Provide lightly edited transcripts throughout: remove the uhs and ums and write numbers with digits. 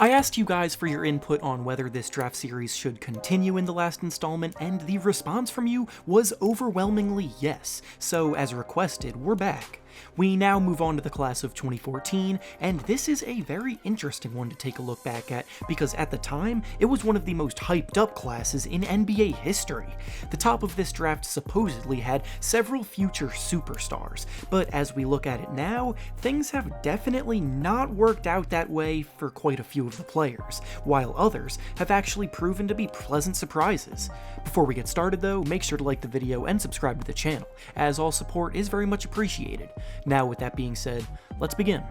I asked you guys for your input on whether this draft series should continue in the last installment, and the response from you was overwhelmingly yes, so as requested, we're back. We now move on to the class of 2014, and this is a very interesting one to take a look back at because at the time, it was one of the most hyped up classes in NBA history. The top of this draft supposedly had several future superstars, but as we look at it now, things have definitely not worked out that way for quite a few of the players, while others have actually proven to be pleasant surprises. Before we get started though, make sure to like the video and subscribe to the channel, as all support is very much appreciated. Now with that being said, let's begin.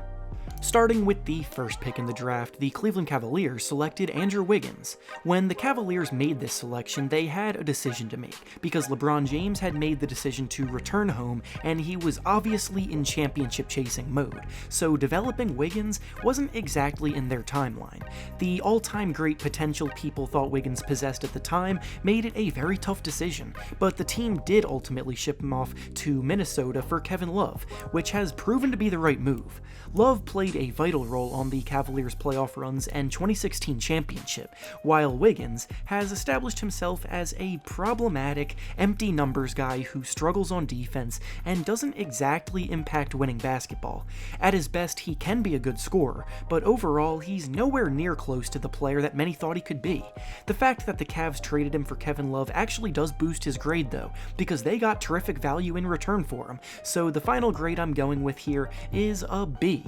Starting with the first pick in the draft, the Cleveland Cavaliers selected Andrew Wiggins. When the Cavaliers made this selection, they had a decision to make, because LeBron James had made the decision to return home, and he was obviously in championship-chasing mode, so developing Wiggins wasn't exactly in their timeline. The all-time great potential people thought Wiggins possessed at the time made it a very tough decision, but the team did ultimately ship him off to Minnesota for Kevin Love, which has proven to be the right move. Love played a vital role on the Cavaliers' playoff runs and 2016 championship, while Wiggins has established himself as a problematic, empty numbers guy who struggles on defense and doesn't exactly impact winning basketball. At his best, he can be a good scorer, but overall, he's nowhere near close to the player that many thought he could be. The fact that the Cavs traded him for Kevin Love actually does boost his grade though, because they got terrific value in return for him, so the final grade I'm going with here is a B.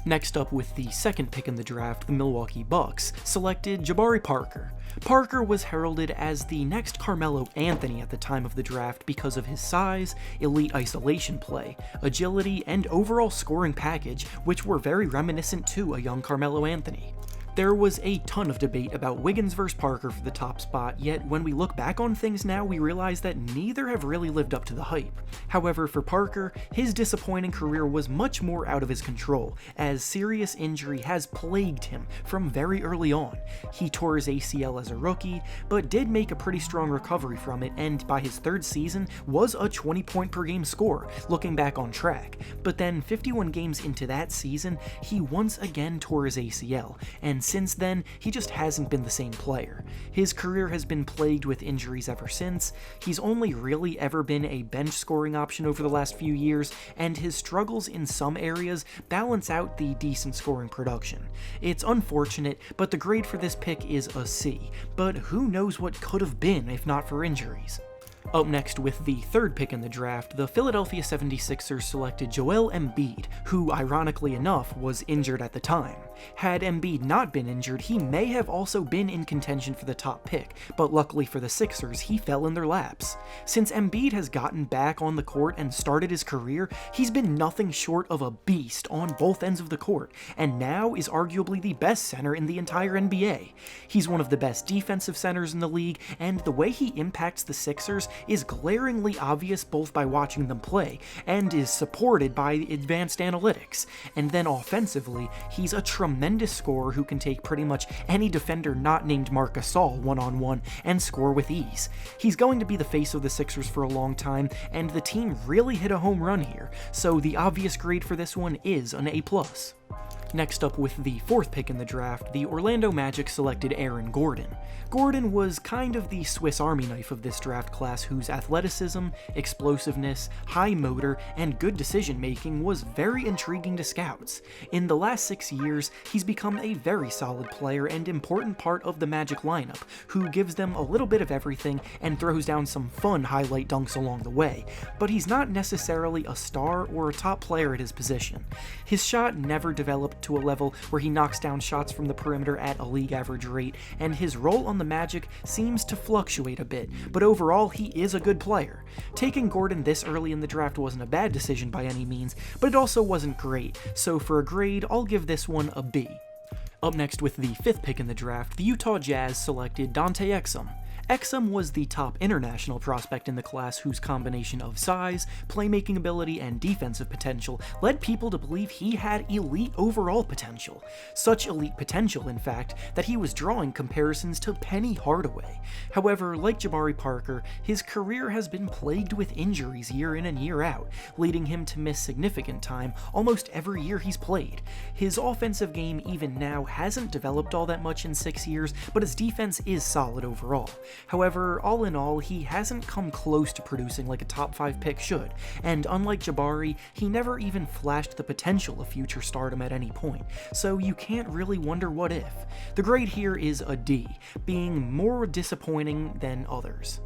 Next up with the second pick in the draft, the Milwaukee Bucks selected Jabari Parker. Parker was heralded as the next Carmelo Anthony at the time of the draft because of his size, elite isolation play, agility, and overall scoring package, which were very reminiscent to a young Carmelo Anthony. There was a ton of debate about Wiggins vs. Parker for the top spot, yet when we look back on things now, we realize that neither have really lived up to the hype. However, for Parker, his disappointing career was much more out of his control, as serious injury has plagued him from very early on. He tore his ACL as a rookie, but did make a pretty strong recovery from it, and by his third season was a 20-point per game scorer, looking back on track. But then 51 games into that season, he once again tore his ACL, and since then, he just hasn't been the same player. His career has been plagued with injuries ever since. He's only really ever been a bench scoring option over the last few years, and his struggles in some areas balance out the decent scoring production. It's unfortunate, but the grade for this pick is a C, but who knows what could have been if not for injuries. Up next with the third pick in the draft, the Philadelphia 76ers selected Joel Embiid, who ironically enough was injured at the time. Had Embiid not been injured, he may have also been in contention for the top pick, but luckily for the Sixers, he fell in their laps. Since Embiid has gotten back on the court and started his career, he's been nothing short of a beast on both ends of the court, and now is arguably the best center in the entire NBA. He's one of the best defensive centers in the league, and the way he impacts the Sixers is glaringly obvious both by watching them play, and is supported by advanced analytics. And then offensively, he's a tremendous scorer who can take pretty much any defender not named Marc Gasol one-on-one and score with ease. He's going to be the face of the Sixers for a long time, and the team really hit a home run here, so the obvious grade for this one is an A+. Next up with the fourth pick in the draft, the Orlando Magic selected Aaron Gordon. Gordon was kind of the Swiss Army knife of this draft class, whose athleticism, explosiveness, high motor, and good decision-making was very intriguing to scouts. In the last 6 years, he's become a very solid player and important part of the Magic lineup, who gives them a little bit of everything and throws down some fun highlight dunks along the way, but he's not necessarily a star or a top player at his position. His shot never developed to a level where he knocks down shots from the perimeter at a league average rate, and his role on the Magic seems to fluctuate a bit, but overall he is a good player. Taking Gordon this early in the draft wasn't a bad decision by any means, but it also wasn't great, so for a grade, I'll give this one a B. Up next with the fifth pick in the draft, the Utah Jazz selected Dante Exum. Exum was the top international prospect in the class whose combination of size, playmaking ability, and defensive potential led people to believe he had elite overall potential. Such elite potential, in fact, that he was drawing comparisons to Penny Hardaway. However, like Jabari Parker, his career has been plagued with injuries year in and year out, leading him to miss significant time almost every year he's played. His offensive game even now hasn't developed all that much in 6 years, but his defense is solid overall. However, all in all, he hasn't come close to producing like a top 5 pick should, and unlike Jabari, he never even flashed the potential of future stardom at any point, so you can't really wonder what if. The grade here is a D, being more disappointing than others.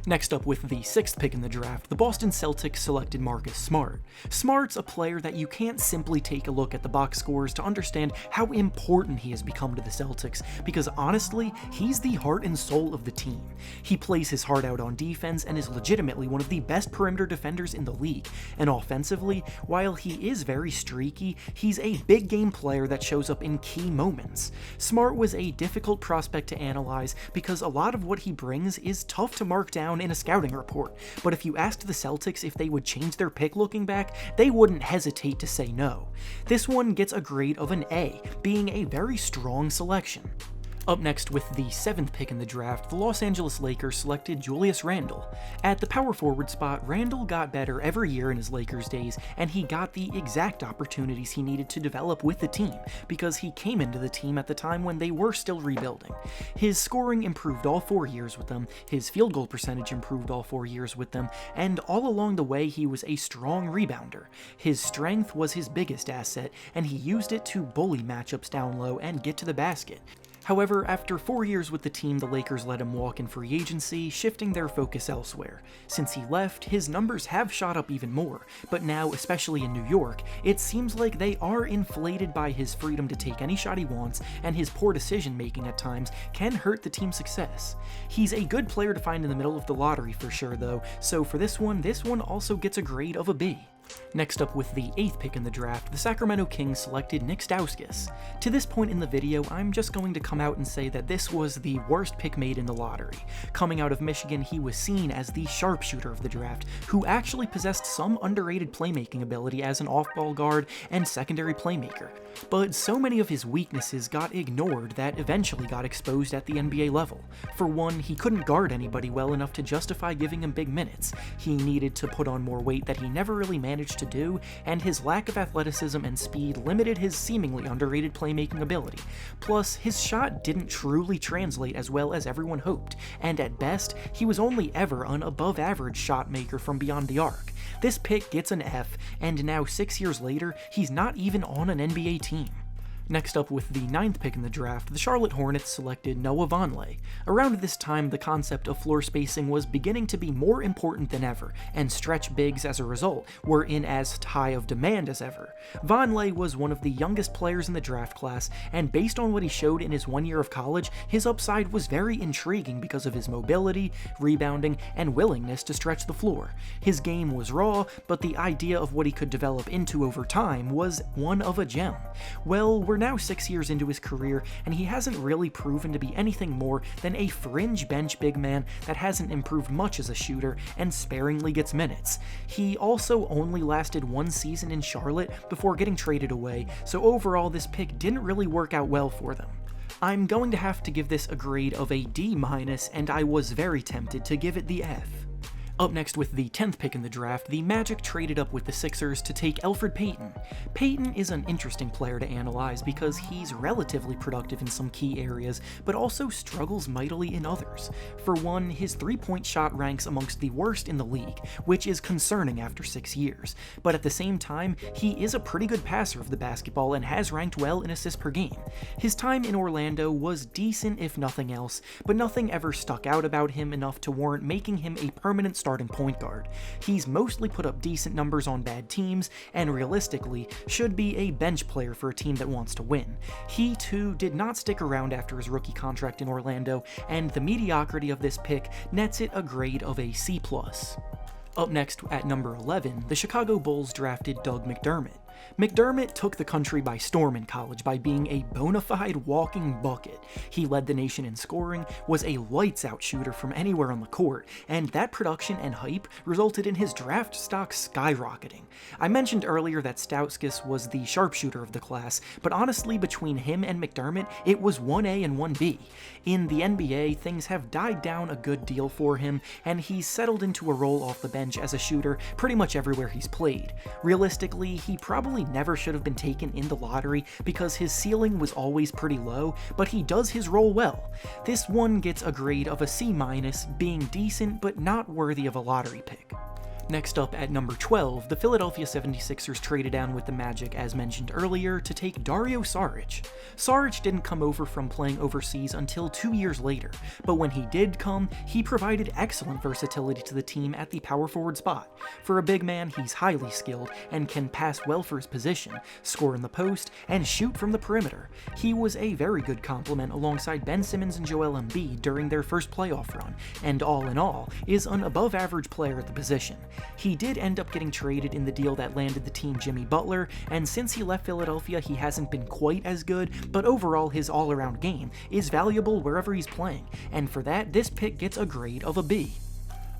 Next up, with the 6th pick in the draft, the Boston Celtics selected Marcus Smart. Smart's a player that you can't simply take a look at the box scores to understand how important he has become to the Celtics, because honestly, he's the heart and soul of the team. He plays his heart out on defense and is legitimately one of the best perimeter defenders in the league, and offensively, while he is very streaky, he's a big game player that shows up in key moments. Smart was a difficult prospect to analyze because a lot of what he brings is tough to mark down in a scouting report, but if you asked the Celtics if they would change their pick looking back, they wouldn't hesitate to say no. This one gets a grade of an A, being a very strong selection. Up next, with the 7th pick in the draft, the Los Angeles Lakers selected Julius Randle. At the power forward spot, Randle got better every year in his Lakers days, and he got the exact opportunities he needed to develop with the team, because he came into the team at the time when they were still rebuilding. His scoring improved all 4 years with them, his field goal percentage improved all 4 years with them, and all along the way he was a strong rebounder. His strength was his biggest asset, and he used it to bully matchups down low and get to the basket. However, after 4 years with the team, the Lakers let him walk in free agency, shifting their focus elsewhere. Since he left, his numbers have shot up even more, but now, especially in New York, it seems like they are inflated by his freedom to take any shot he wants, and his poor decision-making at times can hurt the team's success. He's a good player to find in the middle of the lottery for sure though, so for this one also gets a grade of a B. Next up, with the 8th pick in the draft, the Sacramento Kings selected Nik Stauskas. To this point in the video, I'm just going to come out and say that this was the worst pick made in the lottery. Coming out of Michigan, he was seen as the sharpshooter of the draft, who actually possessed some underrated playmaking ability as an off-ball guard and secondary playmaker. But so many of his weaknesses got ignored that eventually got exposed at the NBA level. For one, he couldn't guard anybody well enough to justify giving him big minutes. He needed to put on more weight that he never really managed to do, and his lack of athleticism and speed limited his seemingly underrated playmaking ability. Plus, his shot didn't truly translate as well as everyone hoped, and at best, he was only ever an above-average shot maker from beyond the arc. This pick gets an F, and now 6 years later, he's not even on an NBA team. Next up, with the 9th pick in the draft, the Charlotte Hornets selected Noah Vonleh. Around this time, the concept of floor spacing was beginning to be more important than ever, and stretch bigs as a result were in as high of demand as ever. Vonleh was one of the youngest players in the draft class, and based on what he showed in his 1 year of college, his upside was very intriguing because of his mobility, rebounding, and willingness to stretch the floor. His game was raw, but the idea of what he could develop into over time was one of a gem. Well, we're now 6 years into his career, and he hasn't really proven to be anything more than a fringe bench big man that hasn't improved much as a shooter and sparingly gets minutes. He also only lasted 1 season in Charlotte before getting traded away, so overall this pick didn't really work out well for them. I'm going to have to give this a grade of a D-, and I was very tempted to give it the F. Up next, with the 10th pick in the draft, the Magic traded up with the Sixers to take Elfrid Payton. Payton is an interesting player to analyze because he's relatively productive in some key areas, but also struggles mightily in others. For one, his three-point shot ranks amongst the worst in the league, which is concerning after 6 years, but at the same time, he is a pretty good passer of the basketball and has ranked well in assists per game. His time in Orlando was decent if nothing else, but nothing ever stuck out about him enough to warrant making him a permanent starting point guard. He's mostly put up decent numbers on bad teams, and realistically, should be a bench player for a team that wants to win. He, too, did not stick around after his rookie contract in Orlando, and the mediocrity of this pick nets it a grade of a C+. Up next, at number 11, the Chicago Bulls drafted Doug McDermott. McDermott took the country by storm in college by being a bona fide walking bucket. He led the nation in scoring, was a lights-out shooter from anywhere on the court, and that production and hype resulted in his draft stock skyrocketing. I mentioned earlier that Stauskas was the sharpshooter of the class, but honestly between him and McDermott, it was 1A and 1B. In the NBA, things have died down a good deal for him, and he's settled into a role off the bench as a shooter pretty much everywhere he's played. Realistically, he probably never should have been taken in the lottery because his ceiling was always pretty low, but he does his role well. This one gets a grade of a C-, being decent but not worthy of a lottery pick. Next up at number 12, the Philadelphia 76ers traded down with the Magic, as mentioned earlier, to take Dario Saric. Saric didn't come over from playing overseas until 2 years later, but when he did come, he provided excellent versatility to the team at the power forward spot. For a big man, he's highly skilled and can pass well for his position, score in the post, and shoot from the perimeter. He was a very good complement alongside Ben Simmons and Joel Embiid during their first playoff run, and all in all, is an above-average player at the position. He did end up getting traded in the deal that landed the team Jimmy Butler, and since he left Philadelphia, he hasn't been quite as good, but overall his all-around game is valuable wherever he's playing, and for that, this pick gets a grade of a B.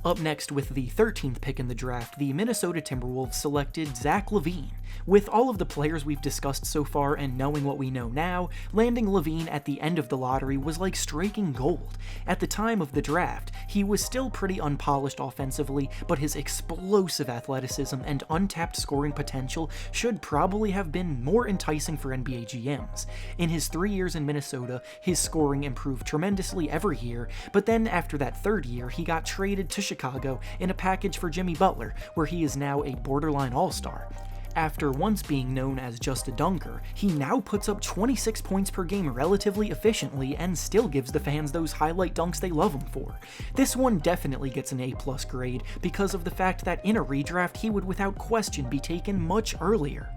Up next with the 13th pick in the draft, the Minnesota Timberwolves selected Zach Lavine. With all of the players we've discussed so far and knowing what we know now, landing Lavine at the end of the lottery was like striking gold. At the time of the draft, he was still pretty unpolished offensively, but his explosive athleticism and untapped scoring potential should probably have been more enticing for NBA GMs. In his 3 years in Minnesota, his scoring improved tremendously every year, but then after that third year, he got traded to Chicago in a package for Jimmy Butler, where he is now a borderline all-star. After once being known as just a dunker, he now puts up 26 points per game relatively efficiently and still gives the fans those highlight dunks they love him for. This one definitely gets an A+ grade because of the fact that in a redraft he would without question be taken much earlier.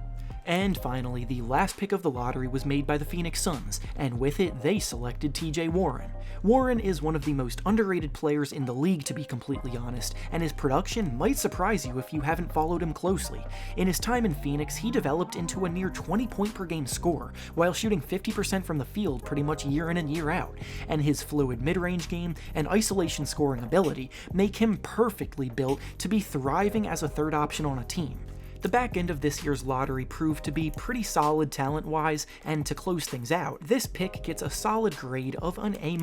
And finally, the last pick of the lottery was made by the Phoenix Suns, and with it, they selected TJ Warren. Warren is one of the most underrated players in the league, to be completely honest, and his production might surprise you if you haven't followed him closely. In his time in Phoenix, he developed into a near 20-point-per-game scorer, while shooting 50% from the field pretty much year in and year out, and his fluid mid-range game and isolation scoring ability make him perfectly built to be thriving as a third option on a team. The back end of this year's lottery proved to be pretty solid talent-wise, and to close things out, this pick gets a solid grade of an A-.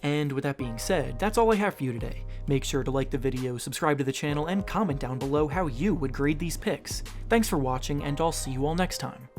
And with that being said, that's all I have for you today. Make sure to like the video, subscribe to the channel, and comment down below how you would grade these picks. Thanks for watching, and I'll see you all next time.